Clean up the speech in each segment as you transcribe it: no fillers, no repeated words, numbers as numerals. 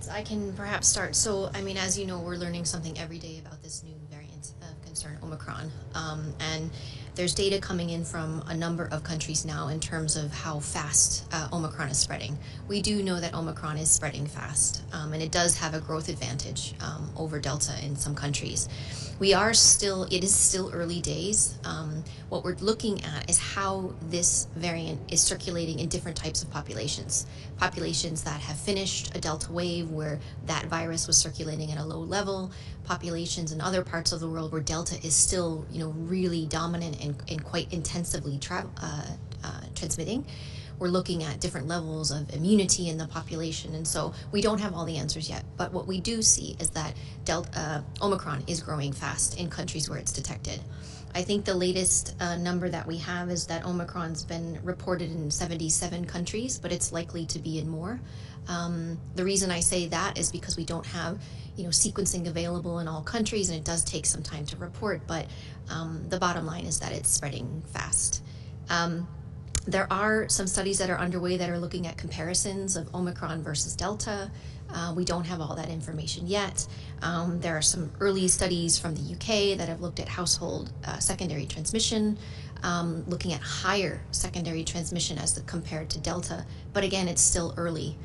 I can perhaps start. So, I mean, as you know, we're learning something every day about this new variant of concern, Omicron. And there's data coming in from a number of countries now in terms of how fast Omicron is spreading. We do know that Omicron is spreading fast, and it does have a growth advantage over Delta in some countries. It is still early days. What we're looking at is how this variant is circulating in different types of populations. Populations that have finished a Delta wave where that virus was circulating at a low level, populations in other parts of the world where Delta is still, really dominant and quite intensively transmitting. We're looking at different levels of immunity in the population, and so we don't have all the answers yet. But what we do see is that Omicron is growing fast in countries where it's detected. I think the latest number that we have is that Omicron's been reported in 77 countries, but it's likely to be in more. The reason I say that is because we don't have, sequencing available in all countries, and it does take some time to report. But the bottom line is that it's spreading fast. There are some studies that are underway that are looking at comparisons of Omicron versus Delta. We don't have all that information yet. There are some early studies from the UK that have looked at household secondary transmission, looking at higher secondary transmission as compared to Delta. But again, it's still early.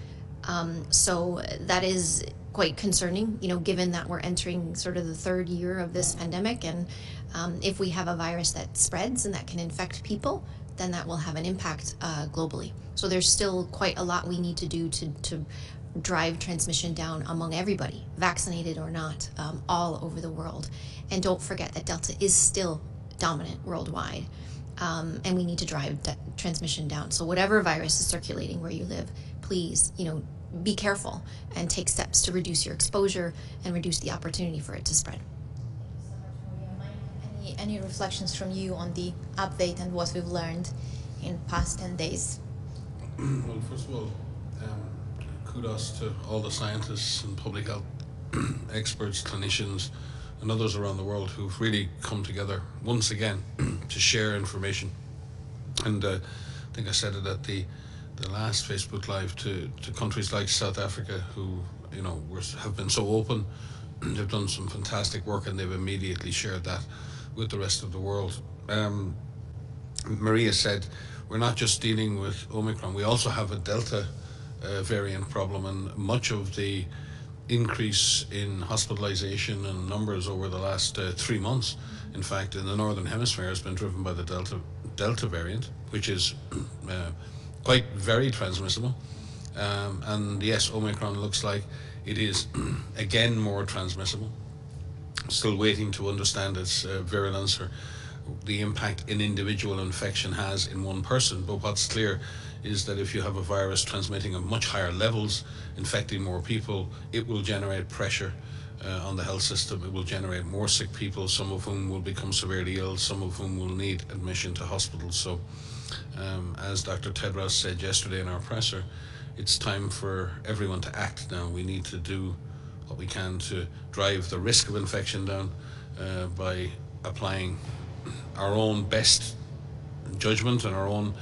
So that is quite concerning, given that we're entering sort of the third year of this pandemic. And if we have a virus that spreads and that can infect people, then that will have an impact globally. So there's still quite a lot we need to do to drive transmission down among everybody, vaccinated or not, all over the world. And don't forget that Delta is still dominant worldwide, and we need to drive transmission down. So whatever virus is circulating where you live, please, be careful and take steps to reduce your exposure and reduce the opportunity for it to spread. Any reflections from you on the update and what we've learned in past 10 days? Well, first of all, kudos to all the scientists and public health experts, clinicians, and others around the world who've really come together once again to share information. And I think I said it at the last Facebook Live to countries like South Africa who, have been so open. They've done some fantastic work and they've immediately shared that with the rest of the world. Maria said, we're not just dealing with Omicron, we also have a Delta variant problem, and much of the increase in hospitalization and numbers over the last 3 months, in fact, in the Northern Hemisphere has been driven by the Delta variant, which is quite very transmissible. And yes, Omicron looks like it is again more transmissible. Still waiting to understand its virulence or the impact an individual infection has in one person. But what's clear is that if you have a virus transmitting at much higher levels, infecting more people, it will generate pressure on the health system. It will generate more sick people, some of whom will become severely ill, some of whom will need admission to hospitals. So as Dr. Tedros said yesterday in our presser, it's time for everyone to act now. We need to do what we can to drive the risk of infection down by applying our own best judgment and our own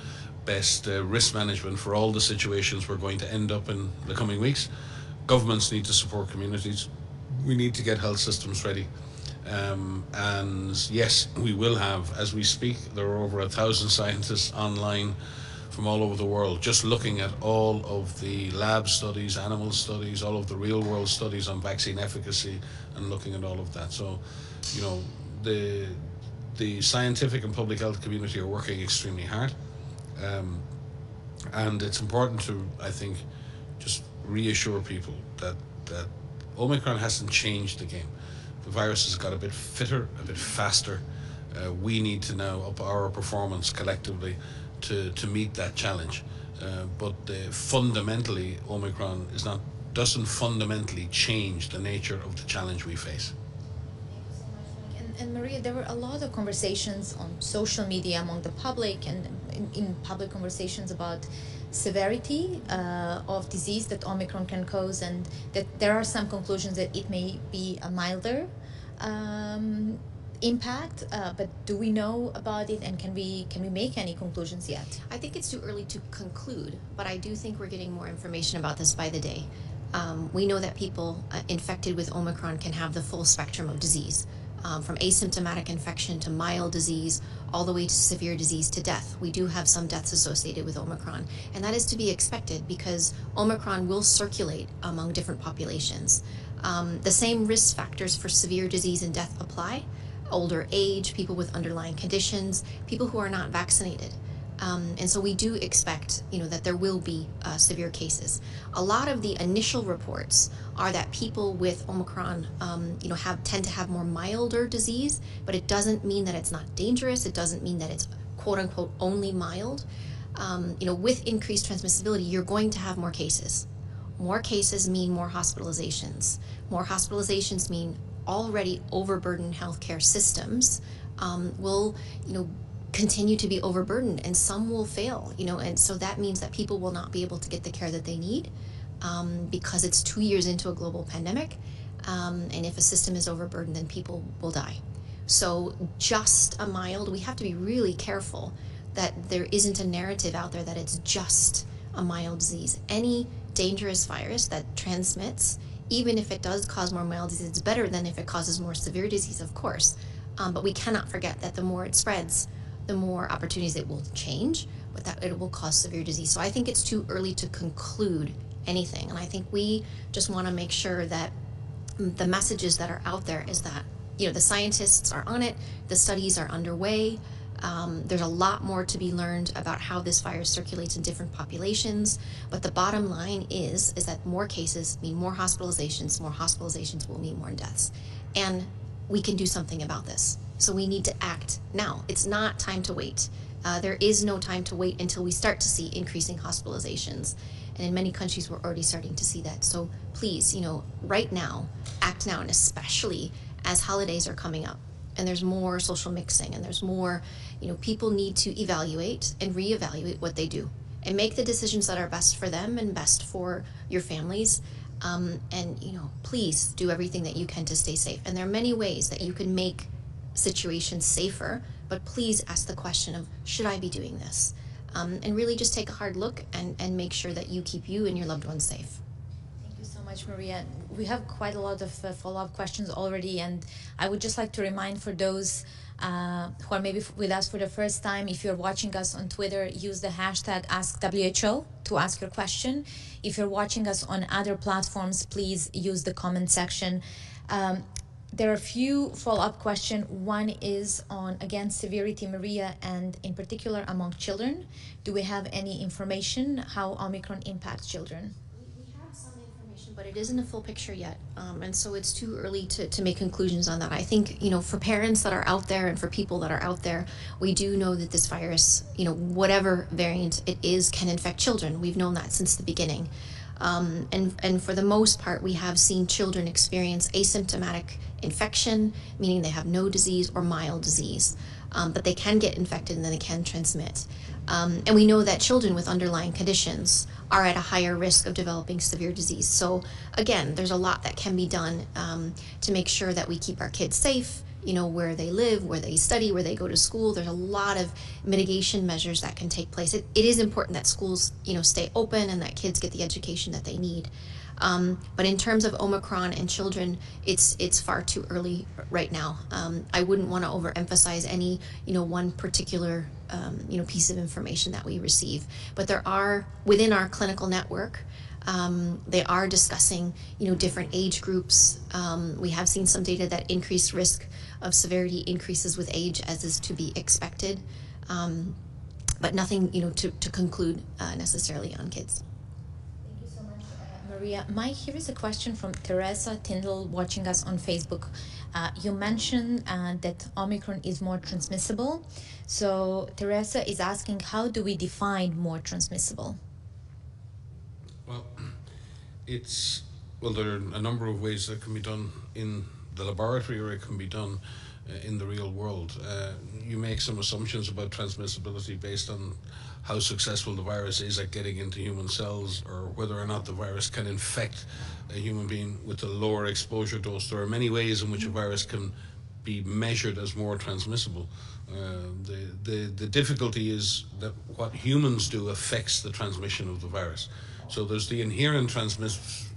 best risk management for all the situations we're going to end up in the coming weeks. Governments need to support communities. We need to get health systems ready. And yes, we will have, as we speak, there are over 1,000 scientists online from all over the world, just looking at all of the lab studies, animal studies, all of the real world studies on vaccine efficacy, and looking at all of that. So, the scientific and public health community are working extremely hard. And it's important to, I think, just reassure people that Omicron hasn't changed the game. The virus has got a bit fitter, a bit faster. We need to now up our performance collectively to meet that challenge. But fundamentally, Omicron doesn't fundamentally change the nature of the challenge we face. And Maria, there were a lot of conversations on social media among the public and in public conversations about severity of disease that Omicron can cause, and that there are some conclusions that it may be a milder impact, but do we know about it, and can we make any conclusions yet? I think it's too early to conclude, but I do think we're getting more information about this by the day. We know that people infected with Omicron can have the full spectrum of disease, from asymptomatic infection to mild disease, all the way to severe disease to death. We do have some deaths associated with Omicron, and that is to be expected because Omicron will circulate among different populations. The same risk factors for severe disease and death apply: older age, people with underlying conditions, people who are not vaccinated. And so we do expect, that there will be severe cases. A lot of the initial reports are that people with Omicron, tend to have more milder disease, but it doesn't mean that it's not dangerous. It doesn't mean that it's quote unquote only mild. With increased transmissibility, you're going to have more cases. More cases mean more hospitalizations. More hospitalizations mean already overburdened healthcare systems will, continue to be overburdened, and some will fail, and so that means that people will not be able to get the care that they need because it's 2 years into a global pandemic, and if a system is overburdened, then people will die. So just a mild, we have to be really careful that there isn't a narrative out there that it's just a mild disease. Any dangerous virus that transmits, even if it does cause more mild disease, it's better than if it causes more severe disease, of course, but we cannot forget that the more it spreads, the more opportunities it will change, but that it will cause severe disease. So I think it's too early to conclude anything. And I think we just want to make sure that the messages that are out there is that, the scientists are on it, the studies are underway. There's a lot more to be learned about how this virus circulates in different populations. But the bottom line is that more cases mean more hospitalizations will mean more deaths. And we can do something about this. So we need to act now. It's not time to wait. There is no time to wait until we start to see increasing hospitalizations. And in many countries, we're already starting to see that. So please, right now, act now, and especially as holidays are coming up and there's more social mixing and there's more, people need to evaluate and reevaluate what they do and make the decisions that are best for them and best for your families. Please do everything that you can to stay safe. And there are many ways that you can make situations safer, but please ask the question of, should I be doing this? And really just take a hard look and make sure that you keep you and your loved ones safe. Thank you so much, Maria. We have quite a lot of follow-up questions already, and I would just like to remind for those who are maybe with us for the first time, if you're watching us on Twitter, use the hashtag AskWHO to ask your question. If you're watching us on other platforms, please use the comment section. There are a few follow-up questions. One is on, again, severity, Maria, and in particular among children. Do we have any information how Omicron impacts children? We have some information, but it isn't a full picture yet. And so it's too early to make conclusions on that. I think, for parents that are out there and for people that are out there, we do know that this virus, whatever variant it is, can infect children. We've known that since the beginning. And for the most part, we have seen children experience asymptomatic infection, meaning they have no disease or mild disease, but they can get infected and then they can transmit. And we know that children with underlying conditions are at a higher risk of developing severe disease. So again, there's a lot that can be done to make sure that we keep our kids safe, where they live, where they study, where they go to school. There's a lot of mitigation measures that can take place. It is important that schools, stay open and that kids get the education that they need. But in terms of Omicron and children, it's far too early right now. I wouldn't want to overemphasize any, one particular, piece of information that we receive. But there are, within our clinical network, they are discussing, different age groups. We have seen some data that increased risk of severity increases with age, as is to be expected. But nothing, to conclude necessarily on kids. Thank you so much, Maria. Mike, here is a question from Teresa Tyndall watching us on Facebook. You mentioned that Omicron is more transmissible. So Teresa is asking, how do we define more transmissible? Well, there are a number of ways that can be done in the laboratory, or it can be done in the real world. You make some assumptions about transmissibility based on how successful the virus is at getting into human cells, or whether or not the virus can infect a human being with a lower exposure dose. There are many ways in which a virus can be measured as more transmissible. The difficulty is that what humans do affects the transmission of the virus. So there's the inherent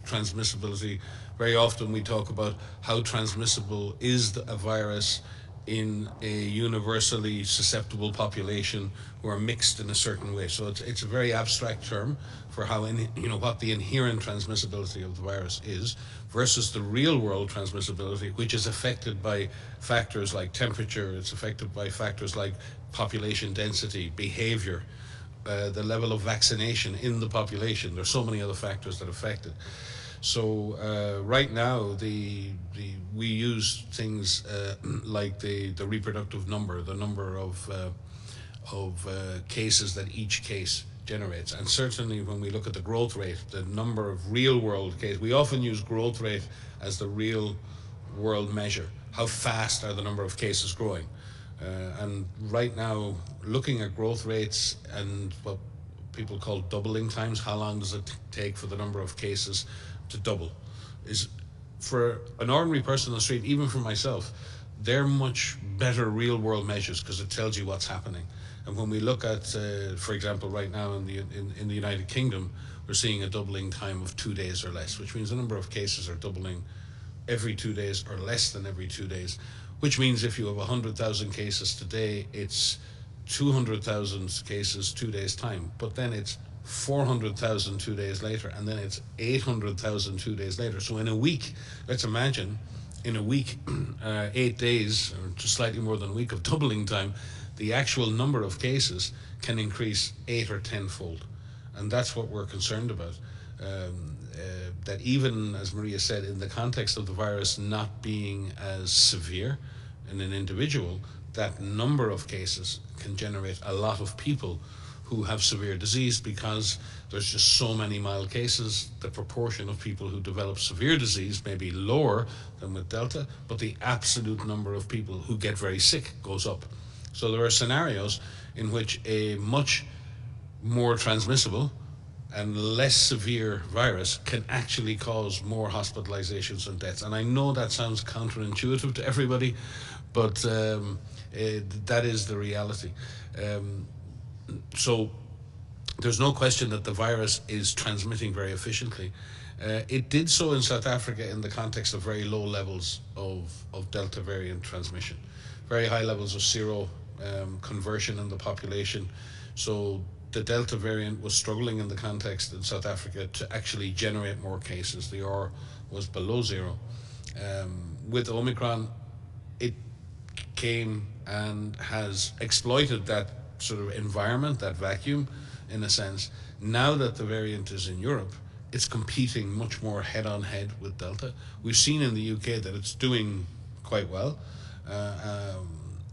transmissibility. Very often we talk about how transmissible is a virus in a universally susceptible population who are mixed in a certain way. So it's a very abstract term for how what the inherent transmissibility of the virus is versus the real world transmissibility, which is affected by factors like temperature, it's affected by factors like population density, behavior, the level of vaccination in the population. There's so many other factors that affect it. So right now, we use things like the reproductive number, the number of cases that each case generates, and certainly when we look at the growth rate, the number of real world cases, we often use growth rate as the real world measure. How fast are the number of cases growing? And right now, looking at growth rates and what people call doubling times, how long does it take for the number of cases to double, is, for an ordinary person on the street, even for myself, they're much better real world measures because it tells you what's happening. And when we look at, for example, right now in the United Kingdom, we're seeing a doubling time of 2 days or less, which means the number of cases are doubling every 2 days or less than every 2 days, which means if you have 100,000 cases today, it's 200,000 cases 2 days time, but then it's 400,000 2 days later, and then it's 800,000 2 days later. So in a week, let's imagine, in a week, 8 days, or just slightly more than a week of doubling time, the actual number of cases can increase 8 or 10-fold. And that's what we're concerned about. That even, as Maria said, in the context of the virus not being as severe in an individual, that number of cases can generate a lot of people who have severe disease because there's just so many mild cases. The proportion of people who develop severe disease may be lower than with Delta, but the absolute number of people who get very sick goes up. So there are scenarios in which a much more transmissible and less severe virus can actually cause more hospitalizations and deaths. And I know that sounds counterintuitive to everybody, but that is the reality. So there's no question that the virus is transmitting very efficiently. It did so in South Africa in the context of very low levels of Delta variant transmission, very high levels of sero conversion in the population. So the Delta variant was struggling in the context in South Africa to actually generate more cases. The R was below zero. With Omicron, it came and has exploited that sort of environment, that vacuum, in a sense. Now that the variant is in Europe, it's competing much more head-on-head with Delta. We've seen in the UK that it's doing quite well.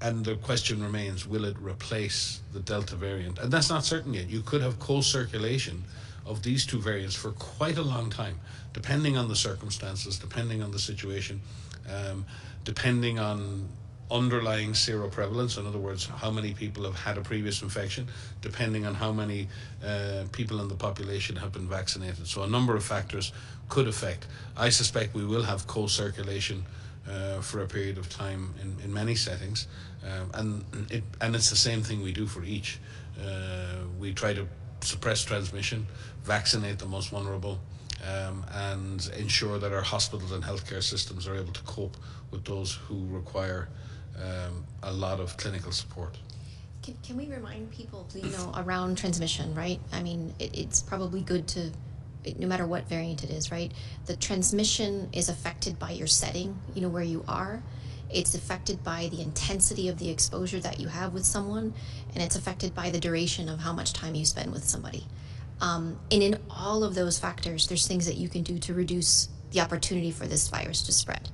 And the question remains, will it replace the Delta variant? And that's not certain yet. You could have co-circulation of these two variants for quite a long time, depending on the circumstances, depending on the situation, depending on underlying seroprevalence, in other words, how many people have had a previous infection, depending on how many people in the population have been vaccinated. So a number of factors could affect. I suspect we will have co-circulation for a period of time in many settings, and it's the same thing we do for each. We try to suppress transmission, vaccinate the most vulnerable, and ensure that our hospitals and healthcare systems are able to cope with those who require a lot of clinical support. Can we remind people, around transmission, right? I mean, it's probably good to, no matter what variant it is, right? The transmission is affected by your setting, where you are. It's affected by the intensity of the exposure that you have with someone, and it's affected by the duration of how much time you spend with somebody. And in all of those factors, there's things that you can do to reduce the opportunity for this virus to spread.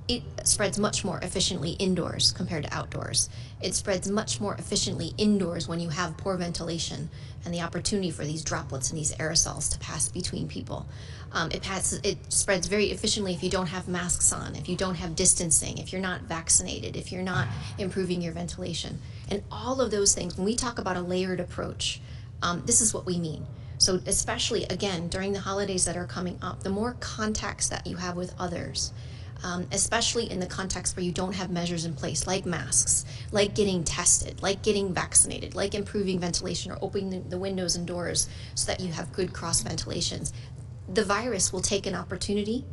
It spreads much more efficiently indoors compared to outdoors. It spreads much more efficiently indoors when you have poor ventilation and the opportunity for these droplets and these aerosols to pass between people. It spreads very efficiently if you don't have masks on, if you don't have distancing, if you're not vaccinated, if you're not improving your ventilation. And all of those things, when we talk about a layered approach, this is what we mean. So especially, again, during the holidays that are coming up, the more contacts that you have with others, especially in the context where you don't have measures in place, like masks, like getting tested, like getting vaccinated, like improving ventilation or opening the windows and doors so that you have good cross ventilations. the virus will take an opportunity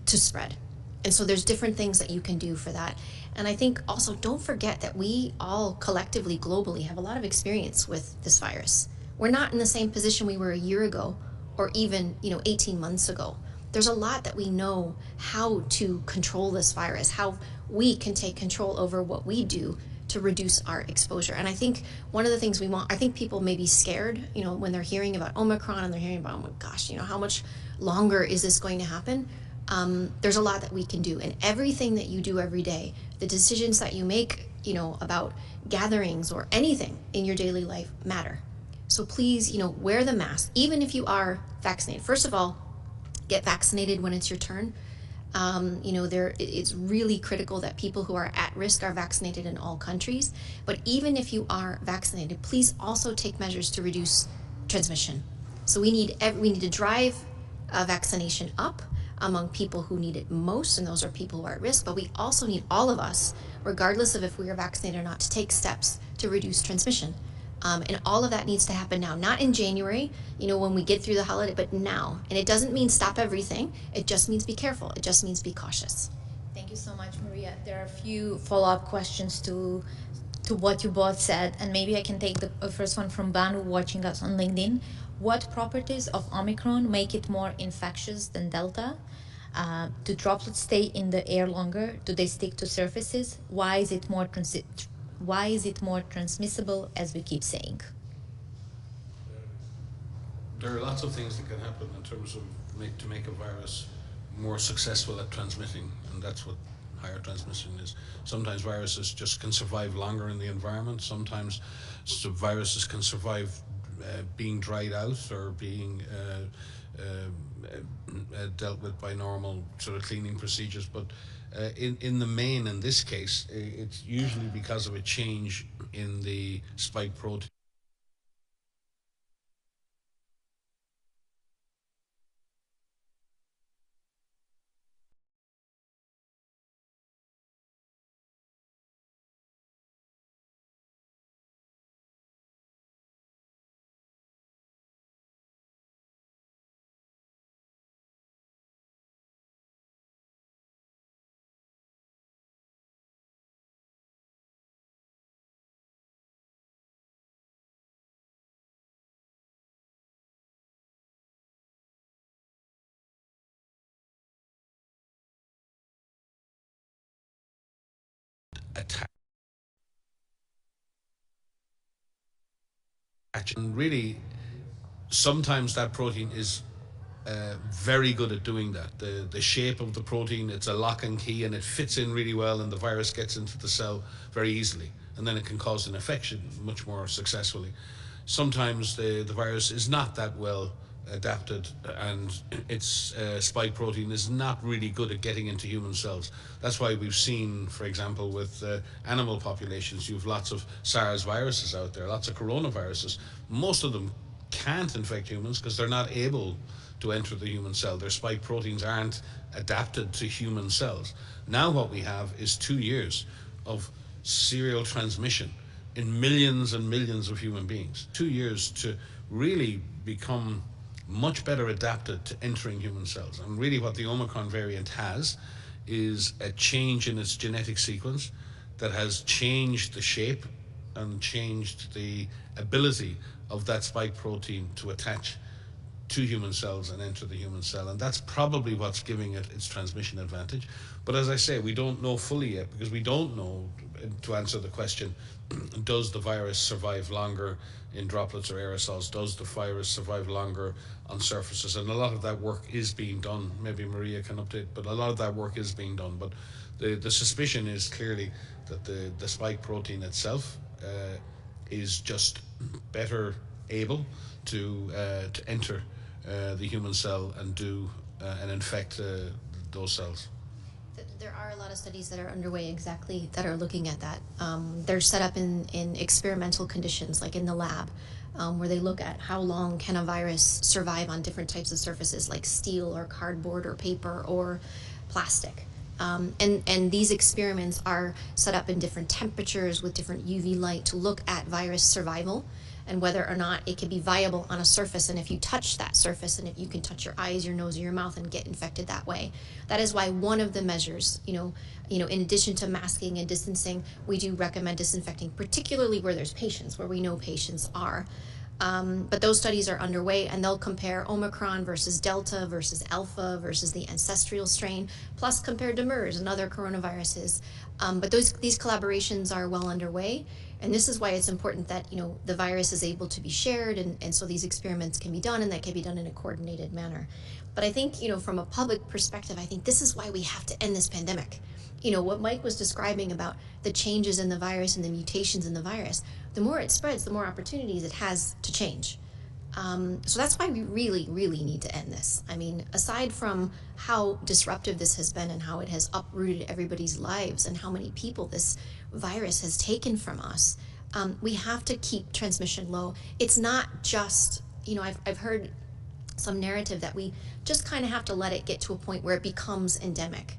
to spread. And so there's different things that you can do for that. And I think also don't forget that we all collectively, globally, have a lot of experience with this virus. We're not in the same position we were a year ago or even 18 months ago. There's a lot that we know how to control this virus, how we can take control over what we do to reduce our exposure. And I think one of the things I think people may be scared, when they're hearing about Omicron and they're hearing about, oh my gosh, how much longer is this going to happen? There's a lot that we can do, and everything that you do every day, the decisions that you make, about gatherings or anything in your daily life matter. So please, wear the mask, even if you are vaccinated. First of all, get vaccinated when it's your turn. It's really critical that people who are at risk are vaccinated in all countries. But even if you are vaccinated, please also take measures to reduce transmission. So we need to drive vaccination up among people who need it most, and those are people who are at risk. But we also need all of us, regardless of if we are vaccinated or not, to take steps to reduce transmission. And all of that needs to happen now, not in January, when we get through the holiday, but now. And it doesn't mean stop everything. It just means be careful. It just means be cautious. Thank you so much, Maria. There are a few follow-up questions to what you both said, and maybe I can take the first one from Banu watching us on LinkedIn. What properties of Omicron make it more infectious than Delta? Do droplets stay in the air longer? Do they stick to surfaces? Why is it more transmissible, as we keep saying? There are lots of things that can happen in terms of to make a virus more successful at transmitting, and that's what higher transmission is. Sometimes viruses just can survive longer in the environment. Sometimes viruses can survive being dried out or being dealt with by normal sort of cleaning procedures. But in the main, in this case, it's usually because of a change in the spike protein. Attack. And really, sometimes that protein is very good at doing that. The shape of the protein, it's a lock and key, and it fits in really well, and the virus gets into the cell very easily, and then it can cause an infection much more successfully. Sometimes the virus is not that well adapted, and its spike protein is not really good at getting into human cells. That's why we've seen, for example, with animal populations, you have lots of SARS viruses out there, lots of coronaviruses. Most of them can't infect humans because they're not able to enter the human cell. Their spike proteins aren't adapted to human cells. Now what we have is 2 years of serial transmission in millions and millions of human beings. 2 years to really become much better adapted to entering human cells. And really what the Omicron variant has is a change in its genetic sequence that has changed the shape and changed the ability of that spike protein to attach to human cells and enter the human cell. And that's probably what's giving it its transmission advantage. But as I say, we don't know fully yet, because we don't know, to answer the question, does the virus survive longer in droplets or aerosols? Does the virus survive longer on surfaces? And a lot of that work is being done. Maybe Maria can update, but a lot of that work is being done. But the suspicion is clearly that the spike protein itself is just better able to enter the human cell and infect those cells. There are a lot of studies that are underway that are looking at that. They're set up in experimental conditions, like in the lab, where they look at how long can a virus survive on different types of surfaces, like steel or cardboard or paper or plastic. And these experiments are set up in different temperatures with different UV light to look at virus survival. and whether or not it can be viable on a surface, and if you touch that surface, and if you can touch your eyes, your nose, or your mouth and get infected that way. That is why one of the measures, in addition to masking and distancing, we do recommend disinfecting, particularly where there's patients, where we know patients are. But those studies are underway, and they'll compare Omicron versus Delta versus Alpha versus the ancestral strain, plus compared to MERS and other coronaviruses. But these collaborations are well underway, and this is why it's important that the virus is able to be shared, and so these experiments can be done, and that can be done in a coordinated manner. But I think from a public perspective, I think this is why we have to end this pandemic. What Mike was describing about the changes in the virus and the mutations in the virus, the more it spreads, the more opportunities it has to change. So that's why we really, really need to end this. I mean, aside from how disruptive this has been and how it has uprooted everybody's lives and how many people this virus has taken from us, we have to keep transmission low. It's not just, I've heard some narrative that we just kind of have to let it get to a point where it becomes endemic.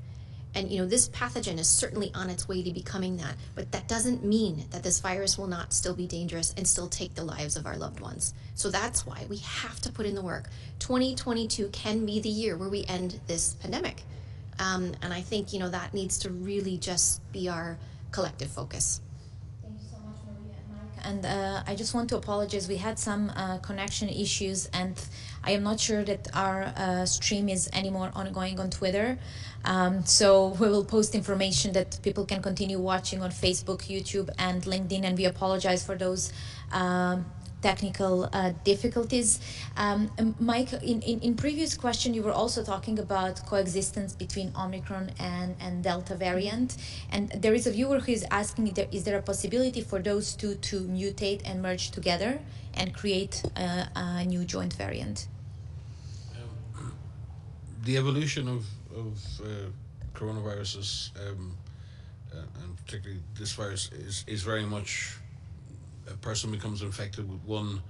And this pathogen is certainly on its way to becoming that, but that doesn't mean that this virus will not still be dangerous and still take the lives of our loved ones. So that's why we have to put in the work. 2022 can be the year where we end this pandemic. And I think, that needs to really just be our collective focus. Thank you so much, Maria and Mike. And I just want to apologize. We had some connection issues, and I am not sure that our stream is anymore ongoing on Twitter. So we will post information that people can continue watching on Facebook, YouTube, and LinkedIn, and we apologize for those technical difficulties. Mike, in previous question, you were also talking about coexistence between Omicron and Delta variant, and there is a viewer who is asking, is there a possibility for those two to mutate and merge together and create a new joint variant? The evolution of coronaviruses, and particularly this virus, is very much a person becomes infected with one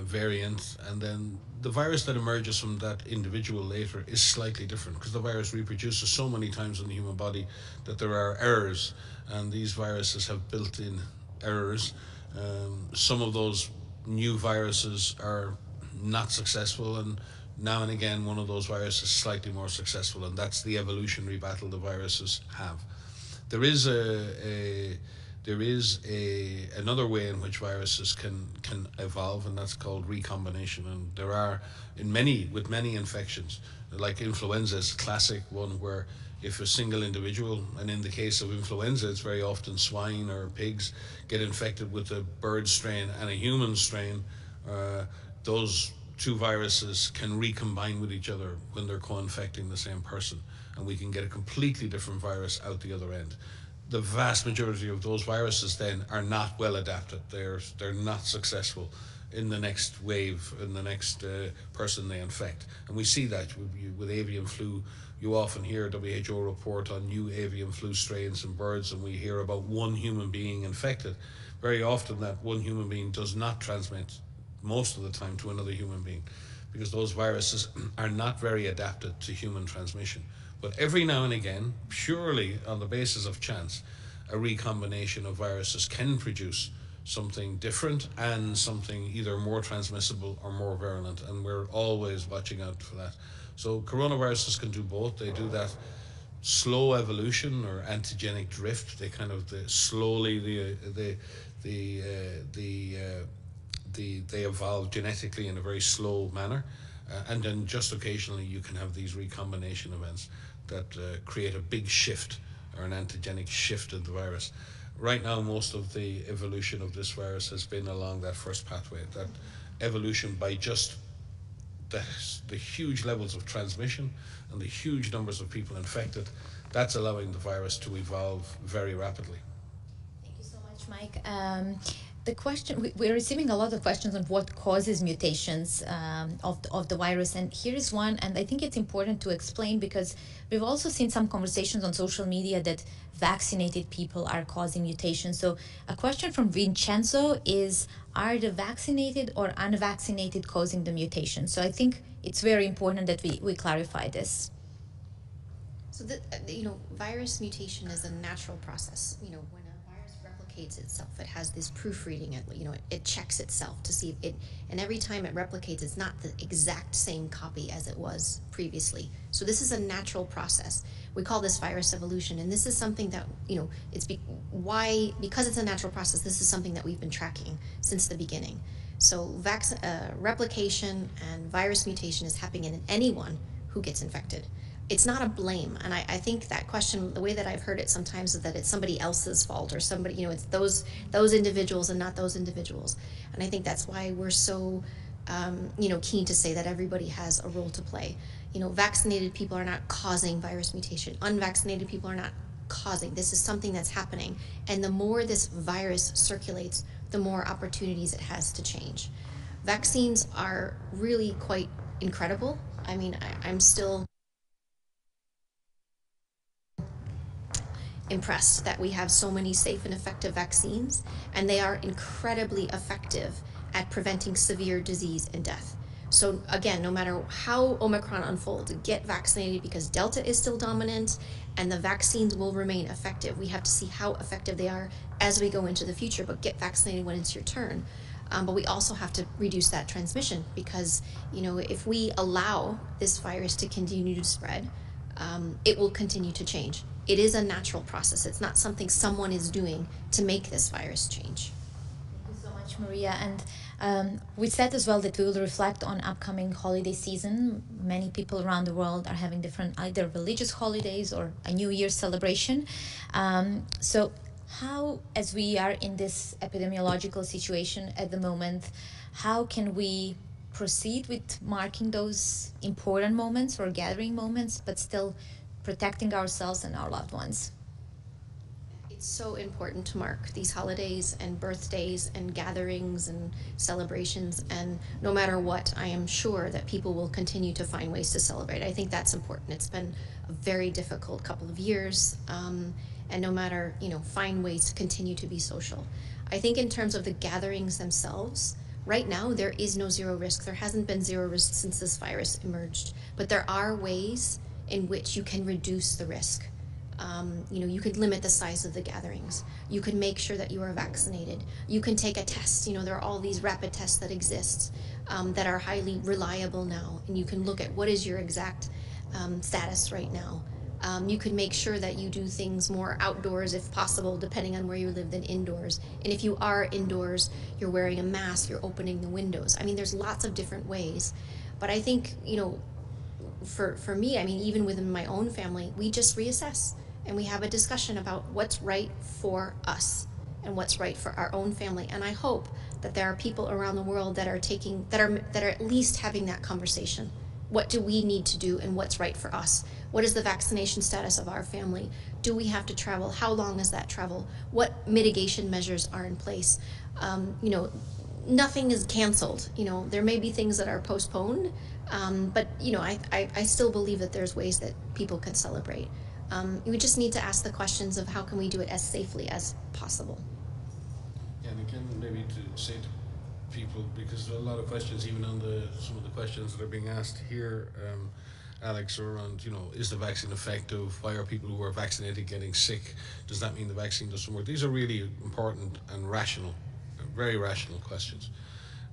variant, and then the virus that emerges from that individual later is slightly different, because the virus reproduces so many times in the human body that there are errors, and these viruses have built-in errors. Some of those new viruses are not successful, and now and again one of those viruses is slightly more successful, and that's the evolutionary battle the viruses have. There is another way in which viruses can evolve, and that's called recombination. And there are with many infections, like influenza is a classic one, where if a single individual, and in the case of influenza it's very often swine or pigs, get infected with a bird strain and a human strain, those two viruses can recombine with each other when they're co-infecting the same person, and we can get a completely different virus out the other end. The vast majority of those viruses then are not well adapted. They're not successful in the next wave, in the next person they infect. And we see that with avian flu. You often hear WHO report on new avian flu strains in birds, and we hear about one human being infected. Very often that one human being does not transmit most of the time to another human being, because those viruses are not very adapted to human transmission. But every now and again, purely on the basis of chance, a recombination of viruses can produce something different and something either more transmissible or more virulent, and we're always watching out for that. So coronaviruses can do both. They do that slow evolution or antigenic drift. They kind of they evolve genetically in a very slow manner, and then just occasionally you can have these recombination events that create a big shift or an antigenic shift in the virus. Right now, most of the evolution of this virus has been along that first pathway, that evolution by just the huge levels of transmission and the huge numbers of people infected. That's allowing the virus to evolve very rapidly. Thank you so much, Mike. The question, we're receiving a lot of questions on what causes mutations of the virus, and here is one, and I think it's important to explain, because we've also seen some conversations on social media that vaccinated people are causing mutations. So a question from Vincenzo is, are the vaccinated or unvaccinated causing the mutation? So I think it's very important that we clarify this. So virus mutation is a natural process. When a virus replicates replicates itself. It has this proofreading. It checks itself to see if it, and every time it replicates, it's not the exact same copy as it was previously. So this is a natural process. We call this virus evolution, and this is something that because it's a natural process. This is something that we've been tracking since the beginning. So replication and virus mutation is happening in anyone who gets infected. It's not a blame, and I think that question, the way that I've heard it sometimes, is that it's somebody else's fault, or somebody, it's those individuals and not those individuals. And I think that's why we're so keen to say that everybody has a role to play. Vaccinated people are not causing virus mutation. Unvaccinated people are not causing. This is something that's happening, and the more this virus circulates, the more opportunities it has to change. Vaccines are really quite incredible. I mean, I'm still impressed that we have so many safe and effective vaccines, and they are incredibly effective at preventing severe disease and death. So again, no matter how Omicron unfolds, get vaccinated, because Delta is still dominant and the vaccines will remain effective. We have to see how effective they are as we go into the future, but get vaccinated when it's your turn. But we also have to reduce that transmission, because if we allow this virus to continue to spread, it will continue to change. It is a natural process. It's not something someone is doing to make this virus change. Thank you so much, Maria. And we said as well that we will reflect on upcoming holiday season. Many people around the world are having different either religious holidays or a New Year's celebration. So how, as we are in this epidemiological situation at the moment, how can we proceed with marking those important moments or gathering moments, but still protecting ourselves and our loved ones? It's so important to mark these holidays and birthdays and gatherings and celebrations, and no matter what, I am sure that people will continue to find ways to celebrate. I think that's important. It's been a very difficult couple of years, and no matter, find ways to continue to be social. I think in terms of the gatherings themselves, right now there is no zero risk. There hasn't been zero risk since this virus emerged, but there are ways in which you can reduce the risk. You could limit the size of the gatherings. You can make sure that you are vaccinated. You can take a test. There are all these rapid tests that exist that are highly reliable now, and you can look at what is your exact status right now. You can make sure that you do things more outdoors if possible, depending on where you live, than indoors. And if you are indoors, you're wearing a mask, you're opening the windows. I mean, there's lots of different ways. But I think, for me, I mean, even within my own family, we just reassess and we have a discussion about what's right for us and what's right for our own family. And I hope that there are people around the world that are at least having that conversation. What do we need to do, and what's right for us? What is the vaccination status of our family? Do we have to travel? How long is that travel? What mitigation measures are in place? Nothing is canceled. There may be things that are postponed, but I still believe that there's ways that people can celebrate. We just need to ask the questions of how can we do it as safely as possible. Yeah, and again, maybe to say to people, because there are a lot of questions, even on some of the questions that are being asked here, Alex, are around, is the vaccine effective? Why are people who are vaccinated getting sick? Does that mean the vaccine doesn't work? These are really important and rational, very rational questions.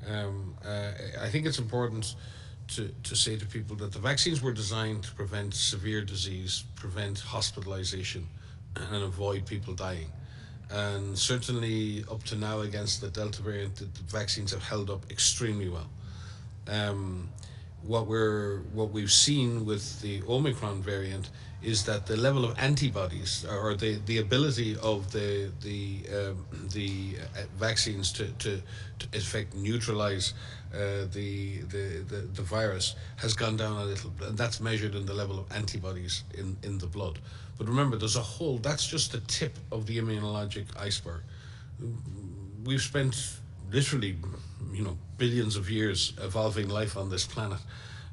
I think it's important to say to people that the vaccines were designed to prevent severe disease, prevent hospitalization, and avoid people dying. And certainly up to now, against the Delta variant, the vaccines have held up extremely well. What we've seen with the Omicron variant is that the level of antibodies, or the ability of the vaccines to effect neutralize the virus, has gone down a little, and that's measured in the level of antibodies in the blood. But remember, that's just the tip of the immunologic iceberg. We've spent literally, billions of years evolving life on this planet,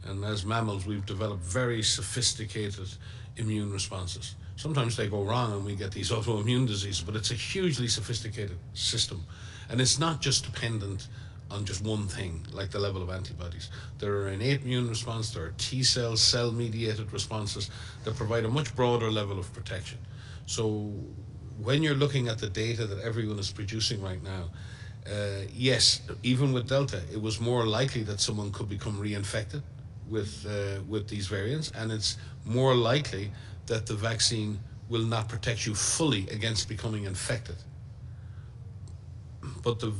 and as mammals we've developed very sophisticated immune responses. Sometimes they go wrong and we get these autoimmune diseases, but it's a hugely sophisticated system, and it's not just dependent on just one thing like the level of antibodies. There are innate immune response, there are T cells, cell mediated responses that provide a much broader level of protection. So when you're looking at the data that everyone is producing right now, yes, even with Delta, it was more likely that someone could become reinfected with these variants, and it's more likely that the vaccine will not protect you fully against becoming infected. But the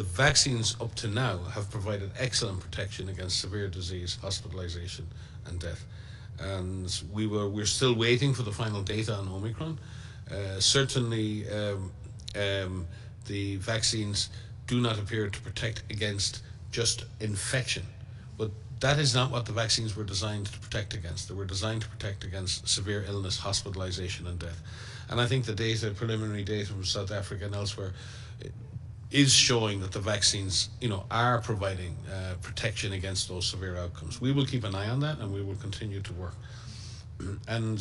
vaccines up to now have provided excellent protection against severe disease, hospitalization, and death. And we're still waiting for the final data on Omicron. Certainly, the vaccines do not appear to protect against just infection, but that is not what the vaccines were designed to protect against. They were designed to protect against severe illness, hospitalization, and death. And I think the data, preliminary data from South Africa and elsewhere, is showing that the vaccines, are providing protection against those severe outcomes. We will keep an eye on that, and we will continue to work. And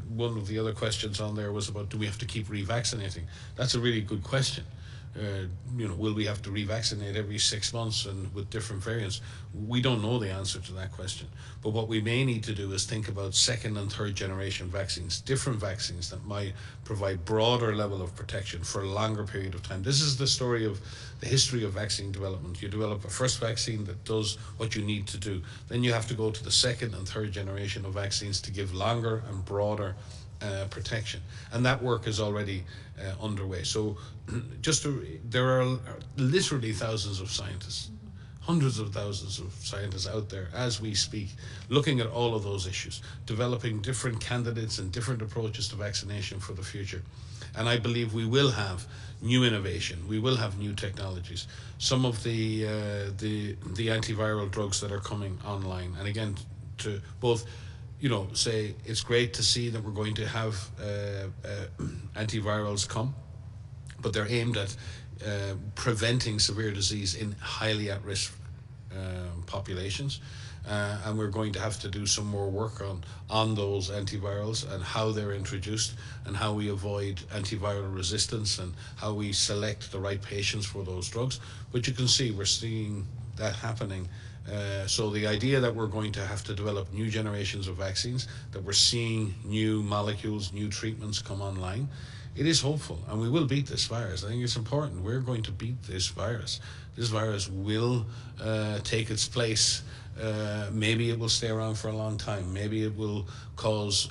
one of the other questions on there was about, do we have to keep revaccinating? That's a really good question. Will we have to revaccinate every 6 months and with different variants? We don't know the answer to that question. But what we may need to do is think about second and third generation vaccines, different vaccines that might provide broader level of protection for a longer period of time. This is the story of the history of vaccine development. You develop a first vaccine that does what you need to do. Then you have to go to the second and third generation of vaccines to give longer and broader protection, and that work is already underway. So there are literally thousands of scientists, hundreds of thousands of scientists out there as we speak, looking at all of those issues, developing different candidates and different approaches to vaccination for the future. And I believe we will have new innovation, we will have new technologies. Some of the antiviral drugs that are coming online, and again, to both say it's great to see that we're going to have antivirals come, but they're aimed at preventing severe disease in highly at-risk populations. And we're going to have to do some more work on those antivirals and how they're introduced and how we avoid antiviral resistance and how we select the right patients for those drugs. But you can see we're seeing that happening. So the idea that we're going to have to develop new generations of vaccines, that we're seeing new molecules, new treatments come online, it is hopeful, and we will beat this virus. I think it's important. We're going to beat this virus. This virus will take its place. Maybe it will stay around for a long time. Maybe it will cause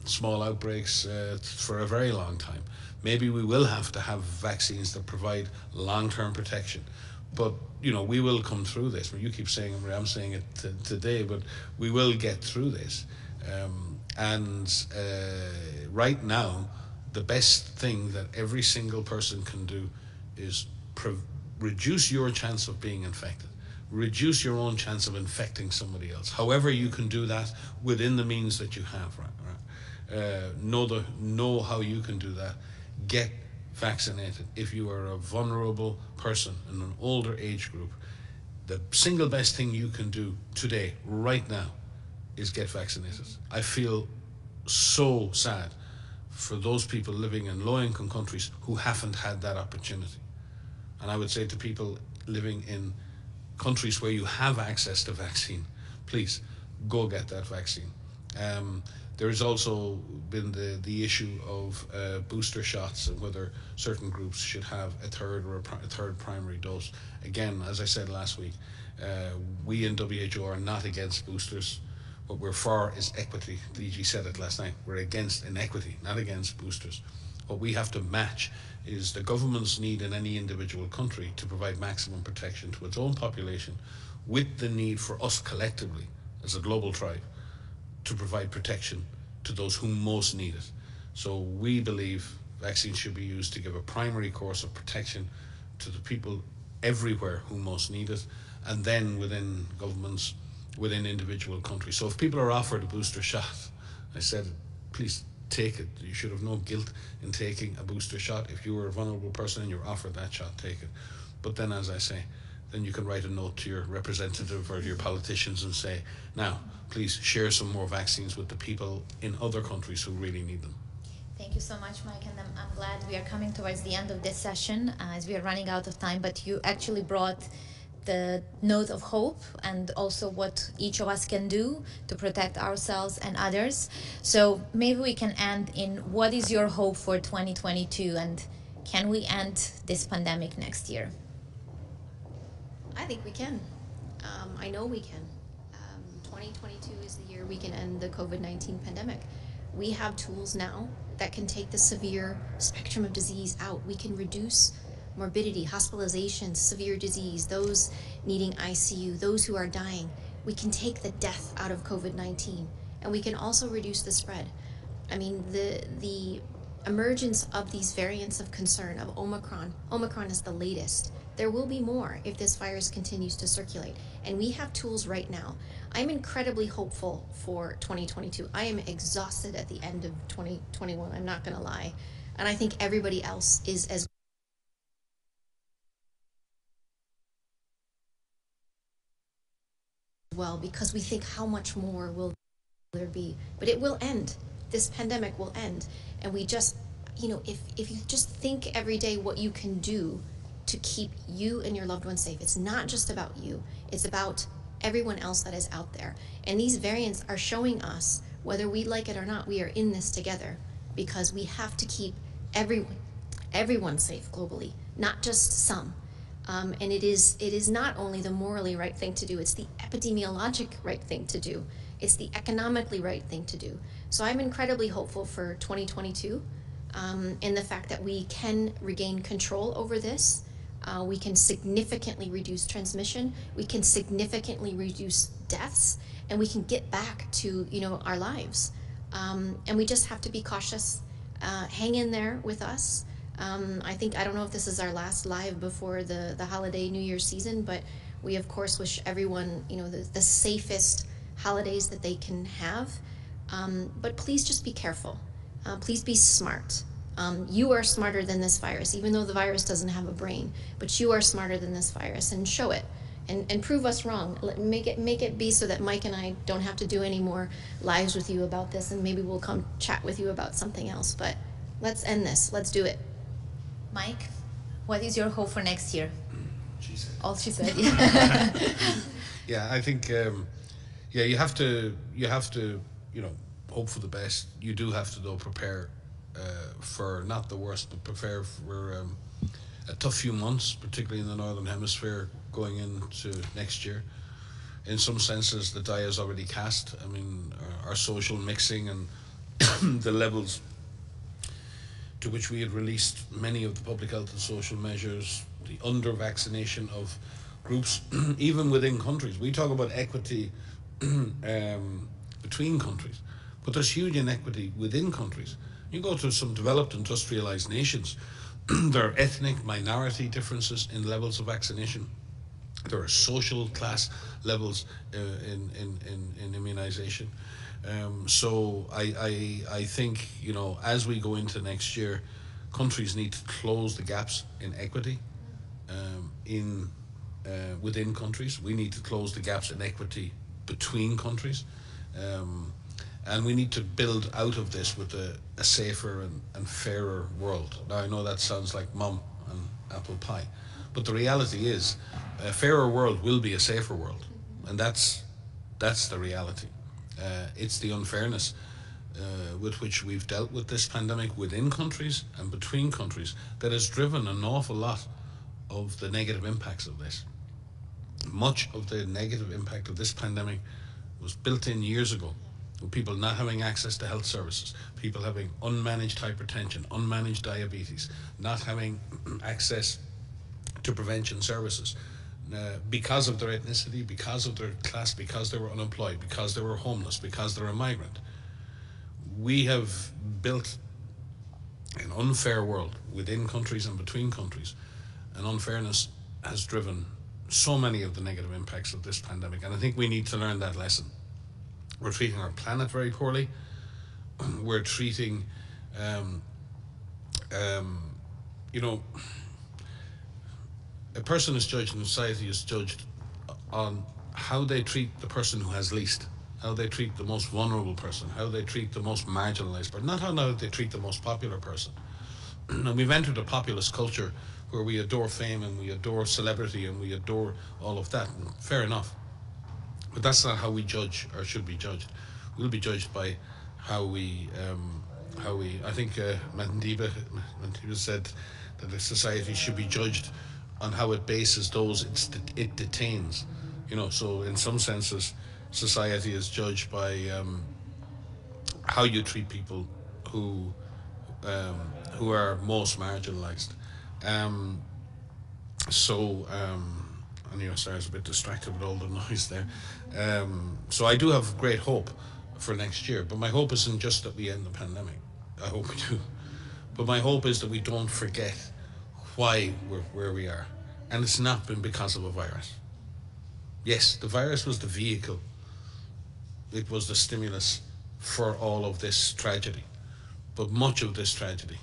small outbreaks for a very long time. Maybe we will have to have vaccines that provide long-term protection. But, we will come through this. You keep saying it, I'm saying it today, but we will get through this. Right now, the best thing that every single person can do is reduce your chance of being infected. Reduce your own chance of infecting somebody else. However you can do that within the means that you have. Know how you can do that. Get vaccinated. If you are a vulnerable person in an older age group, the single best thing you can do today, right now, is get vaccinated. I feel so sad for those people living in low-income countries who haven't had that opportunity. And I would say to people living in countries where you have access to vaccine, please go get that vaccine. There has also been the issue of booster shots and whether certain groups should have a third primary dose. Again, as I said last week, we in WHO are not against boosters. What we're for is equity. The DG said it last night. We're against inequity, not against boosters. What we have to match is the government's need in any individual country to provide maximum protection to its own population with the need for us collectively as a global tribe to provide protection to those who most need it. So we believe vaccines should be used to give a primary course of protection to the people everywhere who most need it, and then within governments, within individual countries. So if people are offered a booster shot, I said, please take it. You should have no guilt in taking a booster shot. If you were a vulnerable person and you're offered that shot, take it. But then, as I say, then you can write a note to your representative or to your politicians and say, now, please share some more vaccines with the people in other countries who really need them. Thank you so much, Mike, and I'm glad we are coming towards the end of this session as we are running out of time, but you actually brought the note of hope and also what each of us can do to protect ourselves and others. So maybe we can end in what is your hope for 2022, and can we end this pandemic next year? I think we can. I know we can. 2022 is the year we can end the COVID-19 pandemic. We have tools now that can take the severe spectrum of disease out. We can reduce morbidity, hospitalization, severe disease, those needing ICU, those who are dying. We can take the death out of COVID-19, and we can also reduce the spread. I mean, the emergence of these variants of concern of Omicron is the latest. There will be more if this virus continues to circulate, and we have tools right now. I'm incredibly hopeful for 2022. I am exhausted at the end of 2021, I'm not gonna lie. And I think everybody else is as well, because we think how much more will there be, but it will end. This pandemic will end, and we just, if you just think every day what you can do to keep you and your loved ones safe. It's not just about you, it's about everyone else that is out there. And these variants are showing us, whether we like it or not, we are in this together, because we have to keep everyone safe globally, not just some. And it is not only the morally right thing to do, it's the epidemiologic right thing to do. It's the economically right thing to do. So I'm incredibly hopeful for 2022 in the fact that we can regain control over this. We can significantly reduce transmission. We can significantly reduce deaths, and we can get back to our lives. And we just have to be cautious. Hang in there with us. I don't know if this is our last live before the holiday New Year's season, but we of course wish everyone the safest holidays that they can have. But please just be careful. Please be smart. You are smarter than this virus, even though the virus doesn't have a brain, but you are smarter than this virus, and show it and prove us wrong. Make it be so that Mike and I don't have to do any more lives with you about this, and maybe we'll come chat with you about something else. But let's end this. Let's do it. Mike, what is your hope for next year? She said. All she said. Yeah, I think you have to hope for the best. You do have to though prepare for not the worst, but prepare for a tough few months, particularly in the Northern Hemisphere going into next year. In some senses, the die is already cast. I mean, our social mixing and the levels to which we had released many of the public health and social measures, the under-vaccination of groups, even within countries. We talk about equity between countries, but there's huge inequity within countries. You go to some developed industrialized nations, there are ethnic minority differences in levels of vaccination. There are social class levels in immunization. So I think, as we go into next year, countries need to close the gaps in equity within countries. We need to close the gaps in equity between countries. And we need to build out of this with a safer and fairer world. Now, I know that sounds like mum and apple pie, but the reality is a fairer world will be a safer world. And that's the reality. It's the unfairness with which we've dealt with this pandemic within countries and between countries that has driven an awful lot of the negative impacts of this. Much of the negative impact of this pandemic was built in years ago, with people not having access to health services, people having unmanaged hypertension, unmanaged diabetes, not having access to prevention services because of their ethnicity, because of their class, because they were unemployed, because they were homeless, because they're a migrant. We have built an unfair world within countries and between countries, and unfairness has driven so many of the negative impacts of this pandemic, and I think we need to learn that lesson. We're treating our planet very poorly. We're treating, a person is judged in society is judged on how they treat the person who has least, how they treat the most vulnerable person, how they treat the most marginalized person, not how they treat the most popular person. And we've entered a populist culture where we adore fame and we adore celebrity and we adore all of that. And fair enough. But that's not how we judge or should be judged. We'll be judged by how we, I think Mandiba said that a society should be judged on how it bases those it detains. So in some senses, society is judged by how you treat people who are most marginalized. Sorry, I was a bit distracted with all the noise there. So I do have great hope for next year, but my hope isn't just that we end the pandemic. I hope we do. But my hope is that we don't forget why we're where we are. And it's not been because of a virus. Yes, the virus was the vehicle. It was the stimulus for all of this tragedy. But much of this tragedy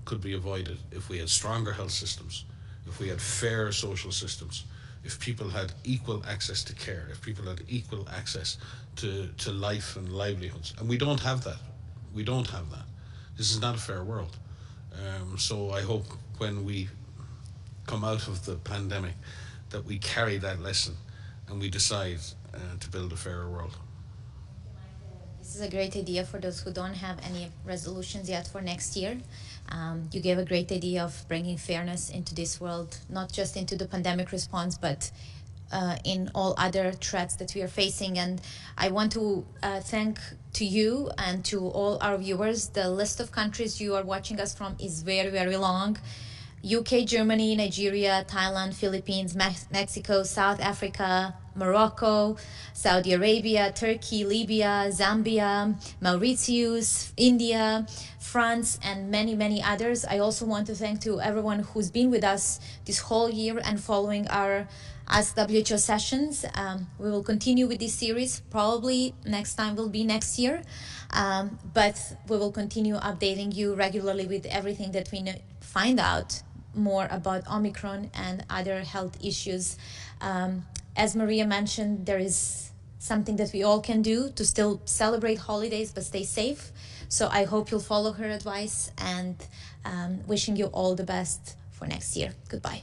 could be avoided if we had stronger health systems, if we had fairer social systems, if people had equal access to care, if people had equal access to life and livelihoods. And we don't have that. This is not a fair world. So I hope when we come out of the pandemic that we carry that lesson and we decide to build a fairer world. This is a great idea for those who don't have any resolutions yet for next year. You gave a great idea of bringing fairness into this world, not just into the pandemic response, but in all other threats that we are facing. And I want to thank to you and to all our viewers. The list of countries you are watching us from is very, very long. UK, Germany, Nigeria, Thailand, Philippines, Mexico, South Africa, Morocco, Saudi Arabia, Turkey, Libya, Zambia, Mauritius, India, France, and many, many others. I also want to thank to everyone who's been with us this whole year and following our Ask WHO sessions. We will continue with this series. Probably next time will be next year. But we will continue updating you regularly with everything that we find out more about Omicron and other health issues. As Maria mentioned, there is something that we all can do to still celebrate holidays but stay safe. So I hope you'll follow her advice, and wishing you all the best for next year. Goodbye.